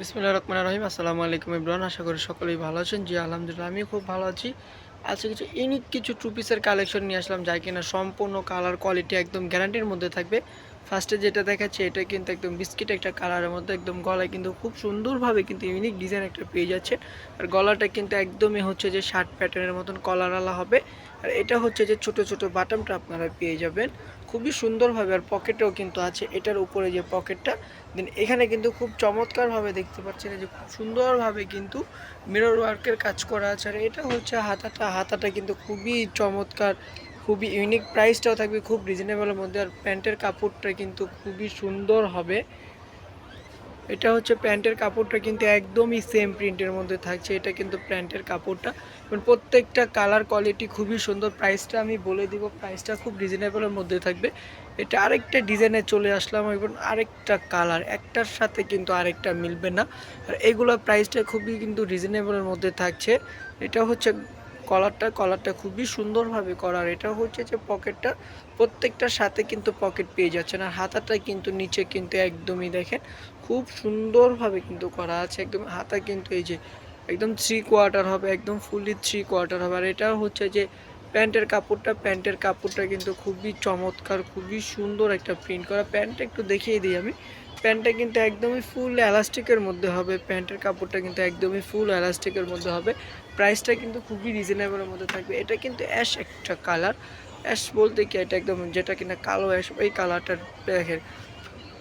বিসমিল্লাহির রহমানির রহিম। আসসালামু আলাইকুম ইব্রান, আশা করি সকলেই ভালো আছেন। জি আলহামদুলিল্লাহ, আমি খুব ভালো আছি। আজকে কিছু ইউনিক কিছু টু পিসের কালেকশন নিয়ে আসলাম, যা কিনা সম্পূর্ণ কালার কোয়ালিটি একদম গ্যারান্টির মধ্যে থাকবে। ফার্স্টে যেটা দেখাচ্ছি এটা কিন্তু একদম বিস্কিট একটা কালারের মধ্যে, একদম গলায় কিন্তু খুব সুন্দরভাবে কিন্তু ইউনিক ডিজাইন একটা পেয়ে যাচ্ছে। আর গলাটা কিন্তু একদমই হচ্ছে যে শার্ট প্যাটার্নের মতন কলারওয়ালা হবে। আর এটা হচ্ছে যে ছোট ছোট বাটনটা আপনারা পেয়ে যাবেন খুবই সুন্দরভাবে। আর পকেটেও কিন্তু আছে, এটার উপরে যে পকেটটা দেন এখানে কিন্তু খুব চমৎকারভাবে দেখতে পাচ্ছেন যে খুব সুন্দরভাবে কিন্তু মিরর ওয়ার্কের কাজ করা আছে। আর এটা হচ্ছে হাতাটা কিন্তু খুবই চমৎকার, খুবই ইউনিক। প্রাইসটাও থাকবে খুব রিজনেবলের মধ্যে। আর প্যান্টের কাপড়টা কিন্তু খুবই সুন্দর হবে। এটা হচ্ছে প্যান্টের কাপড়টা কিন্তু একদমই সেম প্রিন্টের মধ্যে থাকছে। এটা কিন্তু প্যান্টের কাপড়টা এবং প্রত্যেকটা কালার কোয়ালিটি খুবই সুন্দর। প্রাইসটা আমি বলে দিব, প্রাইসটা খুব রিজনেবলের মধ্যে থাকবে। এটা আরেকটা ডিজাইনে চলে আসলাম এবং আরেকটা কালার, একটার সাথে কিন্তু আরেকটা মিলবে না। আর এগুলো প্রাইসটা খুবই কিন্তু রিজনেবলের মধ্যে থাকছে। এটা হচ্ছে কলারটা খুবই সুন্দরভাবে করা। আর এটা হচ্ছে যে পকেটটা, প্রত্যেকটার সাথে কিন্তু পকেট পেয়ে যাচ্ছেন। আর হাতাটা কিন্তু নিচে কিন্তু একদমই দেখেন খুব সুন্দরভাবে কিন্তু করা আছে। একদম হাতা কিন্তু এই যে একদম 3/4 হবে, একদম ফুললি 3/4 হবে। আর এটা হচ্ছে যে প্যান্টের কাপড়টা কিন্তু খুবই চমৎকার, খুবই সুন্দর একটা প্রিন্ট করা। প্যান্টটা একটু দেখিয়ে দিই আমি। প্যান্টটা কিন্তু একদমই ফুল এলাস্টিকের মধ্যে হবে। প্যান্টের কাপড়টা কিন্তু একদমই ফুল এলাস্টিকের মধ্যে হবে। প্রাইসটা কিন্তু খুবই রিজনেবলের মধ্যে থাকবে। এটা কিন্তু অ্যাশ একটা কালার। অ্যাশ বলতে কি, এটা একদম যেটা কিনা কালো অ্যাশ, ওই কালারটা দেখেন।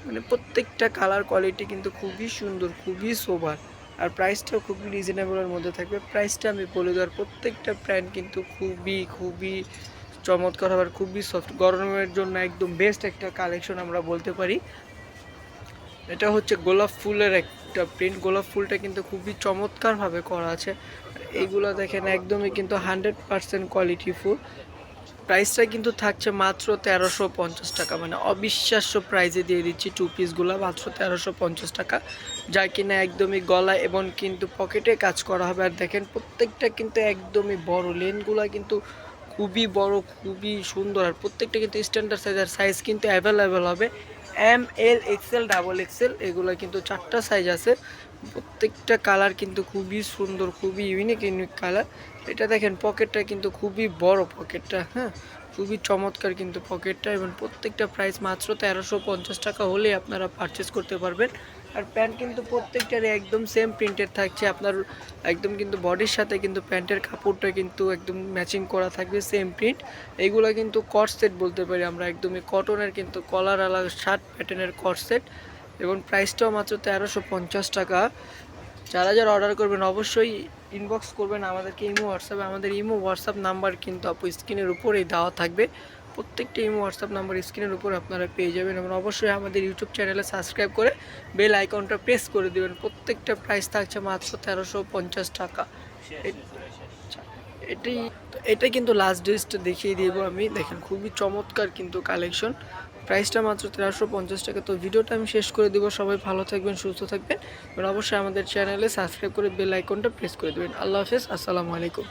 মানে প্রত্যেকটা কালার কোয়ালিটি কিন্তু খুবই সুন্দর, খুবই সোবার। আর প্রাইসটাও খুবই রিজনেবলের মধ্যে থাকবে। প্রাইসটা আমি বলে দেওয়ার, প্রত্যেকটা প্যান্ট কিন্তু খুবই খুবই চমৎকার হবে আর খুবই সফট। গরমের জন্য একদম বেস্ট একটা কালেকশন আমরা বলতে পারি। এটা হচ্ছে গোলাপ ফুলের একটা প্রিন্ট। গোলাপ ফুলটা কিন্তু খুবই চমৎকারভাবে করা আছে। এইগুলো দেখেন একদমই কিন্তু 100% কোয়ালিটি ফুল। প্রাইসটা কিন্তু থাকছে মাত্র 1350 টাকা, মানে অবিশ্বাস্য প্রাইসে দিয়ে দিচ্ছি টু পিসগুলো মাত্র 1350 টাকা, যা কিনা একদমই গলা এবং কিন্তু পকেটে কাজ করা হবে। আর দেখেন প্রত্যেকটা কিন্তু একদমই বড়, লেনগুলো কিন্তু খুবই বড়, খুবই সুন্দর। আর প্রত্যেকটা কিন্তু স্ট্যান্ডার্ড সাইজ, আর সাইজ কিন্তু অ্যাভেলেবেল হবে। এম, এল, এক্সেল, ডাবল এক্সেল, এগুলো কিন্তু 4টা সাইজ আছে। প্রত্যেকটা কালার কিন্তু খুবই সুন্দর, খুবই ইউনিক ইউনিক কালার। এটা দেখেন পকেটটা কিন্তু খুবই বড় পকেটটা, হ্যাঁ, খুবই চমৎকার কিন্তু পকেটটা। এবং প্রত্যেকটা প্রাইস মাত্র 1350 টাকা হলেই আপনারা পারচেস করতে পারবেন। আর প্যান্ট কিন্তু প্রত্যেকটারই একদম সেম প্রিন্টেড থাকছে আপনার, একদম কিন্তু বডির সাথে কিন্তু প্যান্টের কাপড়টা কিন্তু একদম ম্যাচিং করা থাকবে, সেম প্রিন্ট। এইগুলো কিন্তু কট সেট বলতে পারি আমরা, একদমই কটনের কিন্তু কলার আলাদা শার্ট প্যাটার্নের কট সেট। এবং প্রাইসটাও মাত্র 1350 টাকা। যারা যারা অর্ডার করবেন অবশ্যই ইনবক্স করবেন আমাদেরকে ইমো হোয়াটসঅ্যাপে। আমাদের ইমো হোয়াটসঅ্যাপ নাম্বার কিন্তু আপু স্ক্রিনের উপরেই দেওয়া থাকবে। প্রত্যেকটা ইমো হোয়াটসঅ্যাপ নাম্বার স্ক্রিনের উপরে আপনারা পেয়ে যাবেন। এবং অবশ্যই আমাদের ইউটিউব চ্যানেলে সাবস্ক্রাইব করে বেল আইকনটা প্রেস করে দেবেন। প্রত্যেকটা প্রাইস থাকছে মাত্র 1350 টাকা। এটাই এটা কিন্তু লাস্ট ড্রেসটা দেখিয়ে দিব আমি। দেখেন খুবই চমৎকার কিন্তু কালেকশন। প্রাইসটা মাত্র 1350 টাকা। তো ভিডিওটা আমি শেষ করে দিব। সবাই ভালো থাকবেন, সুস্থ থাকবেন এবং অবশ্যই আমাদের চ্যানেলে সাবস্ক্রাইব করে বেল আইকনটা প্রেস করে দেবেন। আল্লাহ হাফেজ, আসসালামু আলাইকুম।